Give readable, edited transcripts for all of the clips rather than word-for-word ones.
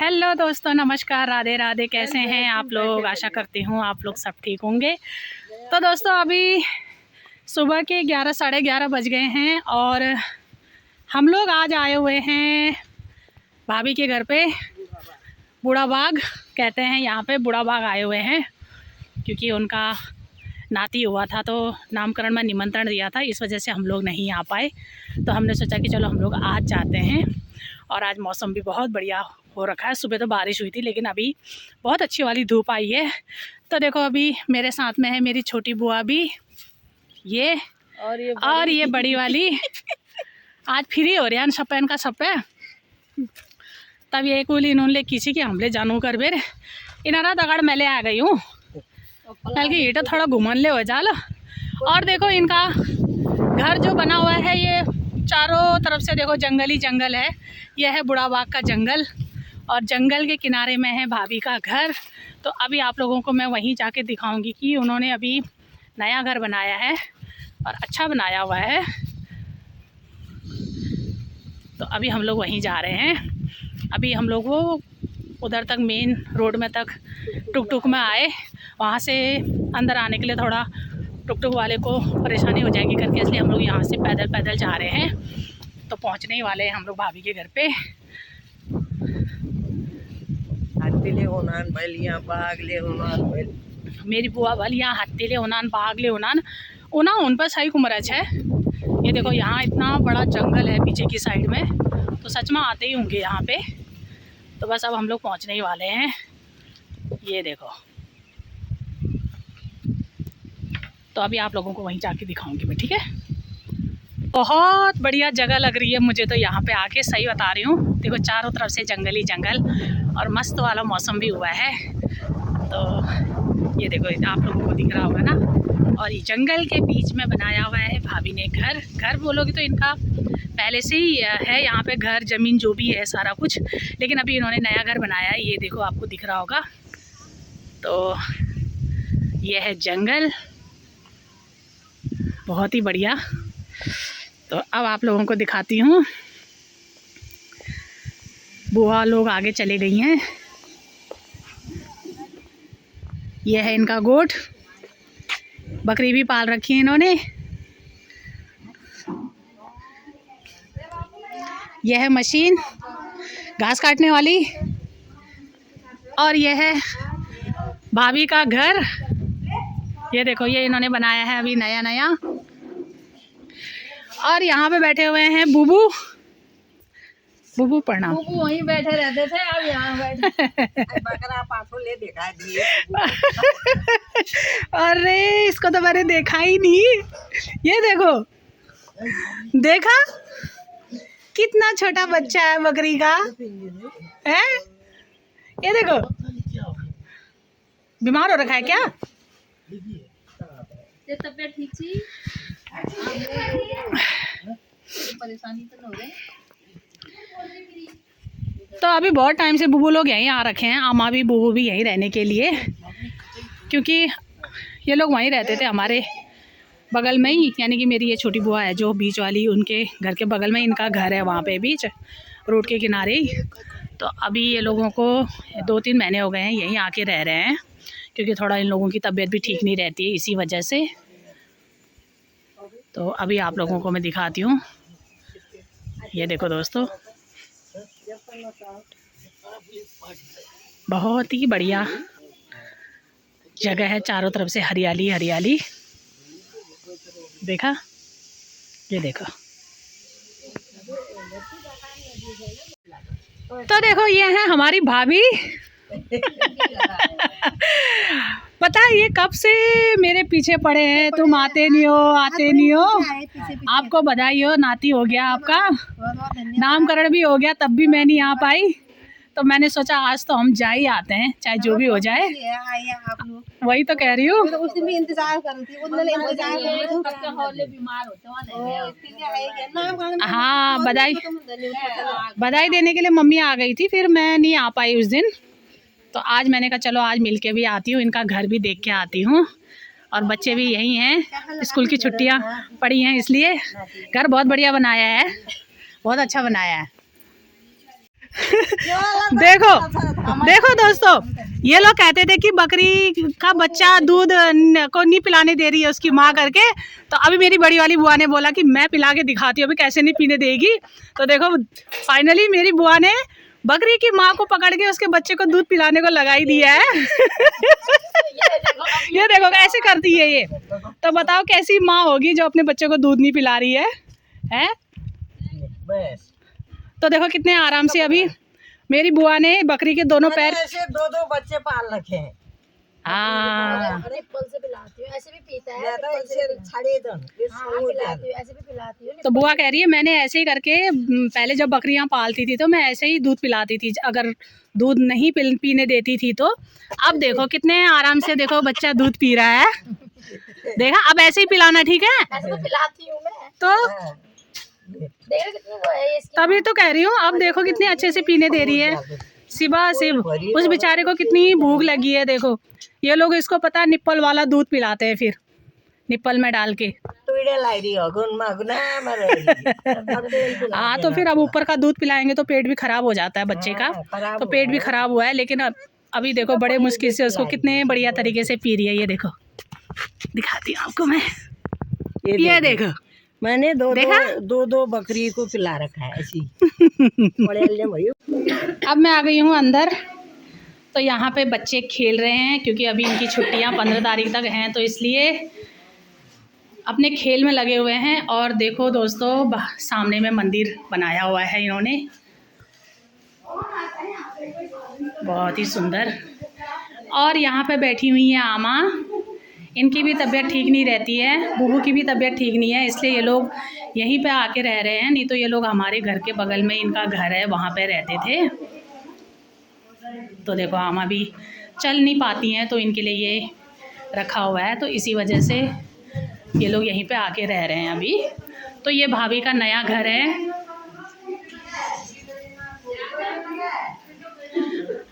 Hello दोस्तों, नमस्कार, राधे राधे। कैसे हैं आप लोग? आशा करती हूँ आप लोग सब ठीक होंगे। तो दोस्तों अभी सुबह के 11 साढ़े 11 बज गए हैं और हम लोग आज आए हुए हैं भाभी के घर पे। बूढ़ा बाग कहते हैं यहाँ पे, बूढ़ा बाग आए हुए हैं क्योंकि उनका नाती हुआ था तो नामकरण में निमंत्रण दिया था, इस वजह से हम लोग नहीं आ पाए। तो हमने सोचा कि चलो हम लोग आज जाते हैं। और आज मौसम भी बहुत बढ़िया हो रखा है। सुबह तो बारिश हुई थी लेकिन अभी बहुत अच्छी वाली धूप आई है। तो देखो अभी मेरे साथ में है मेरी छोटी बुआ भी, ये और ये बड़ी वाली आज फ्री हो रहा है सपन का सपे। तब ये कुल इन्होंने किसी के हमले जानू कर बेर इनारा दगाड़ मैं ले आ गई हूँ कल की ईटा थोड़ा घुमन ले हो जाल। और देखो इनका घर जो बना हुआ है ये चारों तरफ से देखो जंगल ही जंगल है। यह है बूढ़ा बाग का जंगल और जंगल के किनारे में है भाभी का घर। तो अभी आप लोगों को मैं वहीं जाके दिखाऊंगी कि उन्होंने अभी नया घर बनाया है और अच्छा बनाया हुआ है। तो अभी हम लोग वहीं जा रहे हैं। अभी हम लोग वो उधर तक मेन रोड में तक टुक टुक में आए, वहाँ से अंदर आने के लिए थोड़ा टुक टुक वाले को परेशानी हो जाएगी करके, इसलिए हम लोग यहाँ से पैदल पैदल जा रहे हैं। तो पहुँचने ही वाले हैं हम लोग भाभी के घर पे। मेरी बुआ वाली यहाँ हत्तीले उनान बागले उनान उना उन पर सही कुमरच है। ये देखो यहाँ इतना बड़ा जंगल है पीछे की साइड में, तो सच में आते ही होंगे यहाँ पे। तो बस अब हम लोग पहुँचने ही वाले हैं। ये देखो, तो अभी आप लोगों को वहीं जाके दिखाऊंगी मैं, ठीक है। बहुत बढ़िया जगह लग रही है मुझे तो यहाँ पे आके, सही बता रही हूँ। देखो चारों तरफ से जंगल ही जंगल और मस्त वाला मौसम भी हुआ है। तो ये देखो आप लोगों को दिख रहा होगा ना। और ये जंगल के बीच में बनाया हुआ है भाभी ने घर। घर बोलोगे तो इनका पहले से ही है यहाँ पे घर ज़मीन जो भी है सारा कुछ, लेकिन अभी इन्होंने नया घर बनाया है। ये देखो आपको दिख रहा होगा। तो ये है जंगल, बहुत ही बढ़िया। तो अब आप लोगों को दिखाती हूँ। बुआ लोग आगे चले गई हैं। यह है इनका गोट, बकरी भी पाल रखी है इन्होंने। यह है मशीन घास काटने वाली और यह है भाभी का घर। ये देखो ये इन्होंने बनाया है अभी नया नया। और यहाँ पे बैठे हुए हैं बुबू। बुबू प्रणाम। बुबू वहीं बैठे रहते थे, अब यहाँ बैठे बकरा पाठो ले देखा दिए। अरे इसको तो मैंने देखा ही नहीं। ये देखो, देखा कितना छोटा बच्चा है बकरी का है। ये देखो बीमार हो रखा है क्या? तबियत ठीक थी, परेशानी तो नहीं हो रही। तो अभी बहुत टाइम से बुबू लोग यहीं आ रखे हैं। आमा भी बुबू भी यहीं रहने के लिए, क्योंकि ये लोग वहीं रहते थे हमारे बगल में ही। यानी कि मेरी ये छोटी बुआ है जो बीच वाली, उनके घर के बगल में इनका घर है, वहाँ पे बीच रोड के किनारे ही। तो अभी ये लोगों को 2-3 महीने हो गए हैं यहीं आके रह रहे हैं, क्योंकि थोड़ा इन लोगों की तबीयत भी ठीक नहीं रहती है इसी वजह से। तो अभी आप लोगों को मैं दिखाती हूँ। ये देखो दोस्तों, बहुत ही बढ़िया जगह है, चारों तरफ से हरियाली हरियाली। देखा, ये देखो। तो देखो ये है हमारी भाभी। पता है ये कब से मेरे पीछे पड़े हैं, तुम आते नहीं हो आते नहीं हो। आपको बधाई हो, नाती हो गया आपका, नामकरण भी हो गया, तब भी मैं नहीं आ पाई। तो मैंने सोचा आज तो हम जा ही आते हैं, चाहे जो भी हो जाए। वही तो कह रही हूँ। हाँ, बधाई देने के लिए मम्मी आ गई थी, फिर मैं नहीं आ पाई उस दिन। तो आज मैंने कहा चलो आज मिलके भी आती हूँ, इनका घर भी देख के आती हूँ। और बच्चे भी यहीं हैं, स्कूल की छुट्टियाँ पड़ी हैं इसलिए। घर बहुत बढ़िया बनाया है, बहुत अच्छा बनाया है। देखो देखो दोस्तों, ये लोग कहते थे कि बकरी का बच्चा दूध को नहीं पिलाने दे रही है उसकी माँ करके, तो अभी मेरी बड़ी वाली बुआ ने बोला कि मैं पिला के दिखाती हूँ अभी कैसे नहीं पीने देगी। तो देखो फाइनली मेरी बुआ ने बकरी की माँ को पकड़ के उसके बच्चे को दूध पिलाने को लगा ही दिया है। ये देखो कैसे करती है ये, तो बताओ कैसी माँ होगी जो अपने बच्चे को दूध नहीं पिला रही है, हैं? तो देखो कितने आराम से अभी मेरी बुआ ने बकरी के दोनों पैर ऐसे 2-2 बच्चे पाल रखे हैं। हाँ निप्पल से पिलाती हूँ, ऐसे भी पीता है। ज्यादा इसे छड़े दो, पिलाती हूँ, ऐसे भी पिलाती हूँ। तो बुआ कह रही है मैंने ऐसे ही करके पहले जब बकरियां पालती थी तो मैं ऐसे ही दूध पिलाती थी, अगर दूध नहीं पीने देती थी तो। अब देखो कितने आराम से देखो बच्चा दूध पी रहा है, देखा? अब ऐसे ही पिलाना, ठीक है? ऐसे तो पिलाती हूँ मैं। तो देखो कितनी वो है इसकी। तभी तो कह रही हूँ, अब देखो कितने अच्छे से पीने दे रही है। सिबा सिब उस बेचारे को कितनी भूख लगी है, देखो ये लोग इसको पता निप्पल वाला दूध पिलाते हैं, फिर निप्पल में डाल के। हाँ तो फिर अब ऊपर का दूध पिलाएंगे तो पेट भी खराब हो जाता है बच्चे का, तो पेट भी खराब हुआ है। लेकिन अभी देखो बड़े मुश्किल से उसको कितने बढ़िया तरीके से पी रही है। ये देखो दिखाती हूँ आपको मैं, ये देखो मैंने दो बकरी को पिला रखा है ऐसी। अब मैं आ गई हूँ अंदर, तो यहाँ पे बच्चे खेल रहे हैं क्योंकि अभी इनकी छुट्टियाँ 15 तारीख तक हैं, तो इसलिए अपने खेल में लगे हुए हैं। और देखो दोस्तों सामने में मंदिर बनाया हुआ है इन्होंने, बहुत ही सुंदर। और यहाँ पे बैठी हुई है आमा, इनकी भी तबीयत ठीक नहीं रहती है, बूबू की भी तबीयत ठीक नहीं है, इसलिए ये लोग यहीं पे आके रह रहे हैं। नहीं तो ये लोग हमारे घर के बगल में इनका घर है वहाँ पे रहते थे। तो देखो आमा भी चल नहीं पाती हैं तो इनके लिए ये रखा हुआ है, तो इसी वजह से ये लोग यहीं पे आके रह रहे हैं अभी। तो ये भाभी का नया घर है।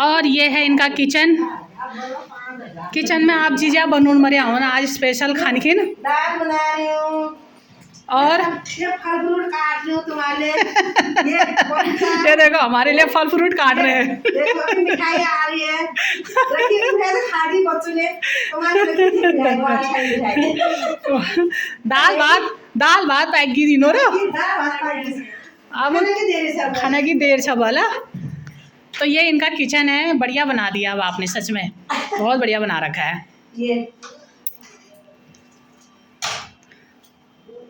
और ये है इनका किचन। किचन में आप जीजा बनून मरे हो ना आज स्पेशल खानखिन दाल बना रही हूँ और ये फल फ्रूट काट रही हूँ तुम्हारे लिए। ये देखो हमारे लिए फल फ्रूट काट रहे हैं। देखो अभी मिठाई आ रही है, लेकिन मैंने खादी बच्चों ने तुम्हारे लिए दाल भात पैक की दिनों रे अब खाना की देर छबाला। तो ये इनका किचन है, बढ़िया बना दिया अब आपने, सच में बहुत बढ़िया बना रखा है।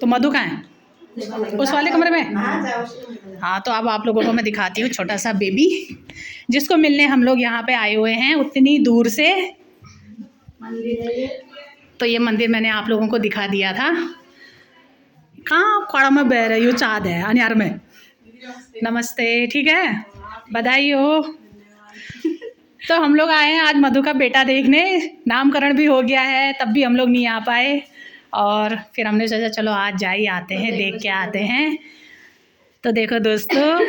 तो मधु कहाँ है? उस वाले कमरे में। हाँ तो अब आप लोगों को मैं दिखाती हूँ छोटा सा बेबी जिसको मिलने हम लोग यहाँ पे आए हुए हैं उतनी दूर से। तो ये मंदिर मैंने आप लोगों को दिखा दिया था। कहाँ खड़ा में बह रही हूँ, चाँद है अनियार में। नमस्ते, ठीक है, बधाई हो। तो हम लोग आए हैं आज मधु का बेटा देखने, नामकरण भी हो गया है, तब भी हम लोग नहीं आ पाए और फिर हमने सोचा चलो आज जा ही आते हैं, देख के आते हैं। तो देखो दोस्तों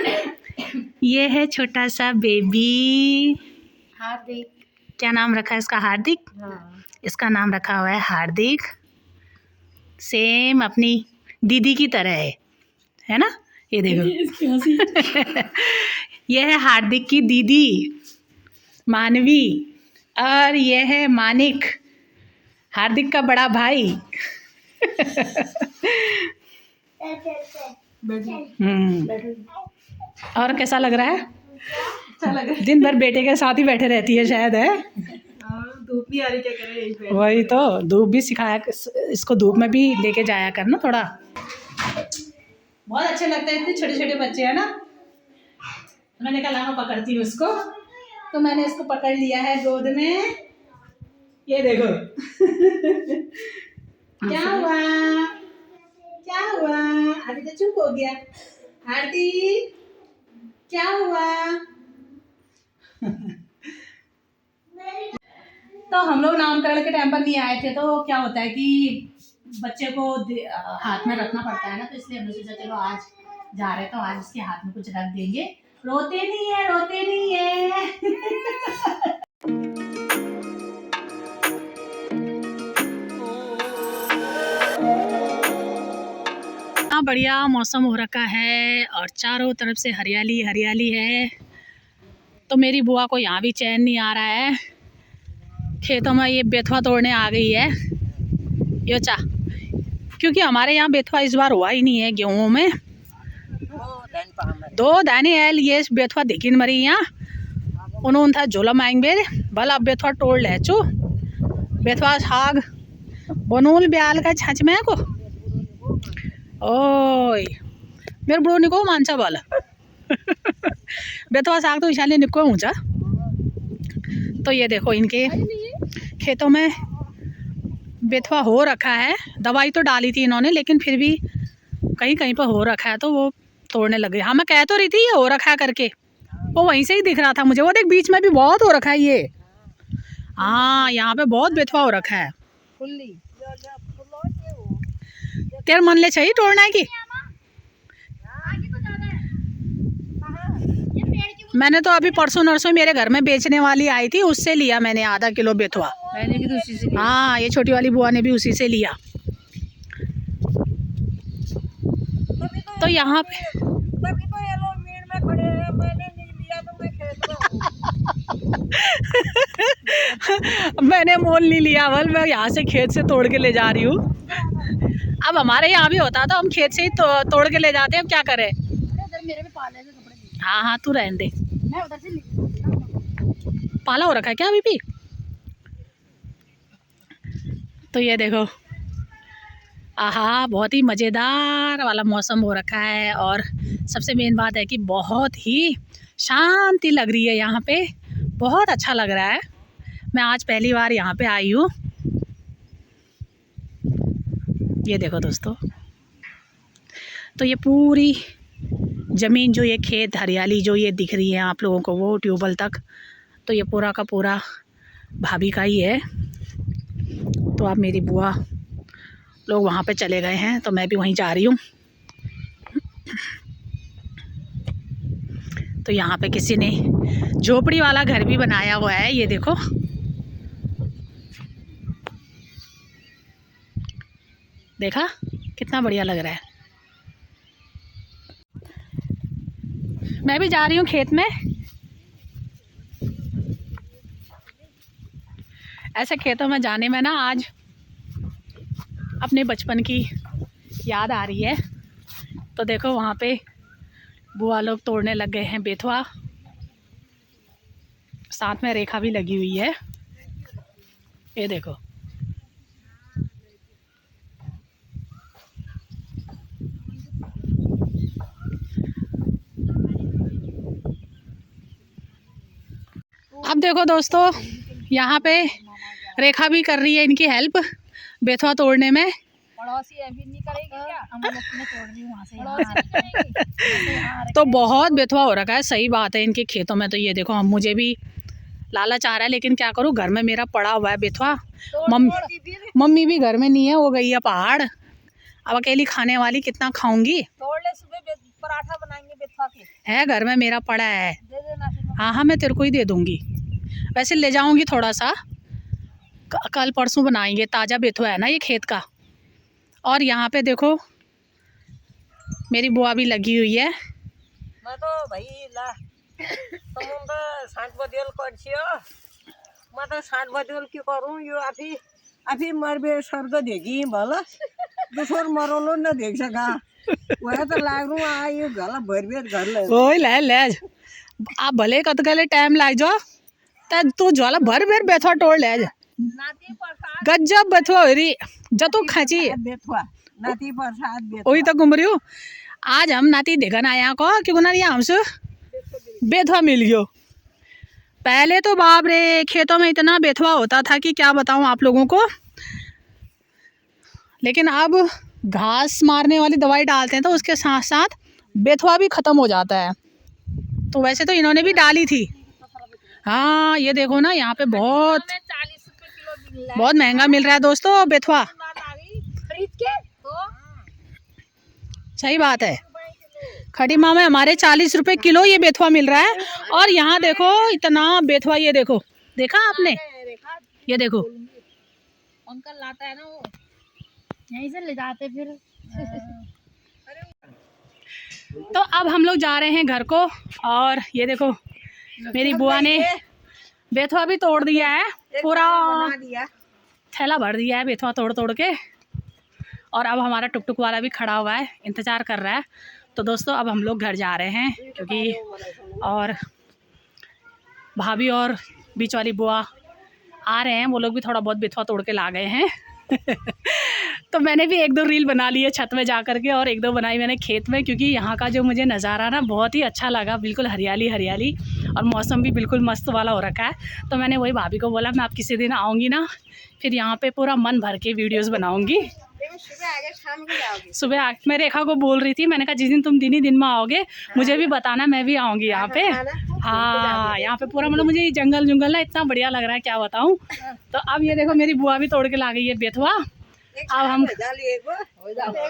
ये है छोटा सा बेबी, हार्दिक। क्या नाम रखा है इसका? हार्दिक। हाँ। इसका इसका नाम रखा हुआ है हार्दिक, सेम अपनी दीदी की तरह है ना? ये देखो ये है हार्दिक की दीदी मानवी और ये है मानिक, हार्दिक का बड़ा भाई। और कैसा लग रहा है? अच्छा लग रहा है। दिन भर बेटे के साथ ही बैठे रहती है शायद, है? धूप नहीं आ रही, क्या करे यहीं पे। वही तो, धूप भी सिखाया, इसको धूप में भी लेके जाया कर ना थोड़ा। बहुत अच्छे लगते हैं इतने छोटे छोटे बच्चे, है ना? मैंने कहा मैं पकड़ती हूँ उसको, तो मैंने इसको पकड़ लिया है गोद में। ये देखो क्या हुआ, क्या हुआ? अभी तो चुप हो गया। हार्दिक क्या हुआ? तो हम लोग नामकरण के टाइम पर नहीं आए थे, तो क्या होता है कि बच्चे को हाथ में रखना पड़ता है ना, तो इसलिए हमने सोचा चलो आज जा रहे तो आज इसके हाथ में कुछ रख देंगे। रोते नहीं है, रोते नहीं है। बढ़िया मौसम हो रखा है और चारों तरफ से हरियाली हरियाली है। तो मेरी बुआ को यहाँ भी चैन नहीं आ रहा है, खेतों में ये बेथुआ तोड़ने आ गई है यो चा, क्योंकि हमारे यहाँ बेथुआ इस बार हुआ ही नहीं है गेहूँ में। 2 दाने है ये बेथुआ देखिन मरी यहाँ उन्होंने था झोला मांगे भल अब बेथुआ तोड़ ले चू बेथुआ साग बनूल ब्याल का छाछ में को ओए मेरे बुढ़ो निको मानसा वाला बेथुआ साग तो इशाले निको ऊंचा। तो ये देखो इनके खेतों में बेथुआ हो रखा है, दवाई तो डाली थी इन्होंने लेकिन फिर भी कहीं कहीं पर हो रखा है तो वो तोड़ने लग गए। हाँ मैं कह तो रही थी ये हो रखा है करके, वो वहीं से ही दिख रहा था मुझे। वो देख बीच में भी बहुत हो रखा है ये, हाँ यहाँ पे बहुत बेथुआ हो रखा है। तेरे मन ले चाहिए तोड़ना है कि मैंने तो अभी परसों नरसों मेरे घर में बेचने वाली आई थी उससे लिया मैंने आधा किलो बेथुआ। मैंने भी तो उसी से लिया। हाँ ये छोटी वाली बुआ ने भी उसी से लिया। तो यहाँ पे तभी तो ये लोग मीट में खड़े हैं, मैंने नहीं लिया तो मैं खेत में हूँ। मैंने मोल नहीं लिया बल मैं यहाँ से खेत से तोड़ के ले जा रही हूँ। अब हमारे यहाँ भी होता तो हम खेत से ही तोड़ के ले जाते, अब क्या करें। मेरे में पाले थे कपड़े। हाँ हाँ तू रहने दे, मैं उधर से पाला हो रखा है क्या अभी भी। तो ये देखो आहा बहुत ही मज़ेदार वाला मौसम हो रखा है और सबसे मेन बात है कि बहुत ही शांति लग रही है यहाँ पे, बहुत अच्छा लग रहा है। मैं आज पहली बार यहाँ पे आई हूँ। ये देखो दोस्तों, तो ये पूरी ज़मीन जो ये खेत हरियाली जो ये दिख रही है आप लोगों को वो ट्यूबवेल तक, तो ये पूरा का पूरा भाभी का ही है। तो अब मेरी बुआ लोग वहाँ पे चले गए हैं तो मैं भी वहीं जा रही हूँ। तो यहाँ पे किसी ने झोपड़ी वाला घर भी बनाया हुआ है, ये देखो। देखा कितना बढ़िया लग रहा है। मैं भी जा रही हूँ खेत में। ऐसे खेतों में जाने में ना आज अपने बचपन की याद आ रही है। तो देखो वहाँ पे बुआ लोग तोड़ने लग गए हैं बेथुआ, साथ में रेखा भी लगी हुई है, ये देखो। अब देखो दोस्तों यहाँ पे रेखा भी कर रही है इनकी हेल्प बेथुआ तोड़ने में। पड़ोसी अभी नहीं करेगी क्या? हम लोग मैं तोड़ रही हूँ वहाँ से। तो बहुत बेथुआ हो रखा है, सही बात है इनके खेतों में। तो ये देखो हम मुझे भी लालच आ रहा है लेकिन क्या करूँ, घर में मेरा पड़ा हुआ है बेथुआ। मम्मी भी घर में नहीं है, वो गई है पहाड़। अब अकेली खाने वाली कितना खाऊंगी। तोड़ ले, सुबह पराठा बनाएंगे बेथुआ के। है घर में मेरा पड़ा है। दे देना फिर। हाँ हाँ मैं तेरे को ही दे दूँगी। वैसे ले जाऊँगी थोड़ा सा, कल परसों बनाएंगे। ताज़ा बेथुआ है ना ये खेत का। और यहाँ पे देखो मेरी बुआ भी लगी हुई है। मैं तो भाई ला समुद्र 60 बदियल करछियो, मैं तो 60 बदियल क्यों करूँ। यो अभी मरबे स्वर्ग देगी भला दूसर मरोलो न देख सका। वह तो लागू आ ये गला भरबे घर ले ओए ले आप भले कत गले टाइम लाग जाओ त तू ज्वाला भर बेथुआ तोड़ ले नाती प्रसाद गजब बेथुआ हो रही जतो खाची बेथुआ नाती प्रसाद बेथुआ वही तो घूम रही हूँ। आज हम नाती देखन आया को क्यों ना हमसे बेथुआ मिल गयो। पहले तो बाप रे खेतों में इतना बेथुआ होता था कि क्या बताऊँ आप लोगों को। लेकिन अब घास मारने वाली दवाई डालते हैं तो उसके साथ साथ बेथुआ भी ख़त्म हो जाता है। तो वैसे तो इन्होंने भी डाली थी। हाँ ये देखो ना यहाँ पे बहुत 40 रुपए किलो मिल रहा है। बहुत महंगा मिल रहा है दोस्तों बेथुआ। खरीद के तो सही बात है, खड़ी माँ में हमारे 40 रुपए किलो ये बेथुआ मिल रहा है। और यहाँ देखो इतना बेथुआ, ये देखो, देखा आपने, ये देखो। अंकल लाता है ना वो, यहीं से ले जाते फिर। तो अब हम लोग जा रहे हैं घर को। और ये देखो मेरी बुआ ने बेथुआ भी तोड़ दिया है, पूरा बना दिया। थैला भर दिया है बेथुआ तोड़ तोड़ के। और अब हमारा टुक टुक वाला भी खड़ा हुआ है, इंतज़ार कर रहा है। तो दोस्तों अब हम लोग घर जा रहे हैं, क्योंकि और भाभी और बीच वाली बुआ आ रहे हैं, वो लोग भी थोड़ा बहुत बेथुआ तोड़ के ला गए हैं। तो मैंने भी 1-2 रील बना ली है छत में जा कर के, और 1-2 बनाई मैंने खेत में, क्योंकि यहाँ का जो मुझे नज़ारा ना बहुत ही अच्छा लगा, बिल्कुल हरियाली हरियाली, और मौसम भी बिल्कुल मस्त वाला हो रखा है। तो मैंने वही भाभी को बोला मैं आप किसी दिन आऊँगी ना, फिर यहाँ पे पूरा मन भर के वीडियोज़ बनाऊँगी। सुबह आगे शाम को जाओगी। सुबह मैं रेखा को बोल रही थी, मैंने कहा जिस दिन तुम दिन ही दिन में आओगे मुझे भी बताना, मैं भी आऊँगी यहाँ पे। हाँ, यहाँ पे पूरा मतलब मुझे जंगल जुंगल ना इतना बढ़िया लग रहा है, क्या बताऊँ। तो अब ये देखो मेरी बुआ भी तोड़ के ला गई है बेथुआ। अब हम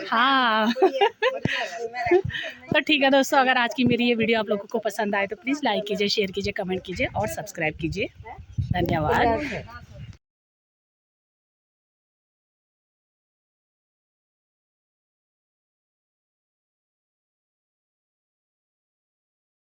हाँ तो ठीक है दोस्तों, अगर आज की मेरी ये वीडियो आप लोगों को पसंद आए तो प्लीज़ लाइक कीजिए, शेयर कीजिए, कमेंट कीजिए और सब्सक्राइब कीजिए। धन्यवाद।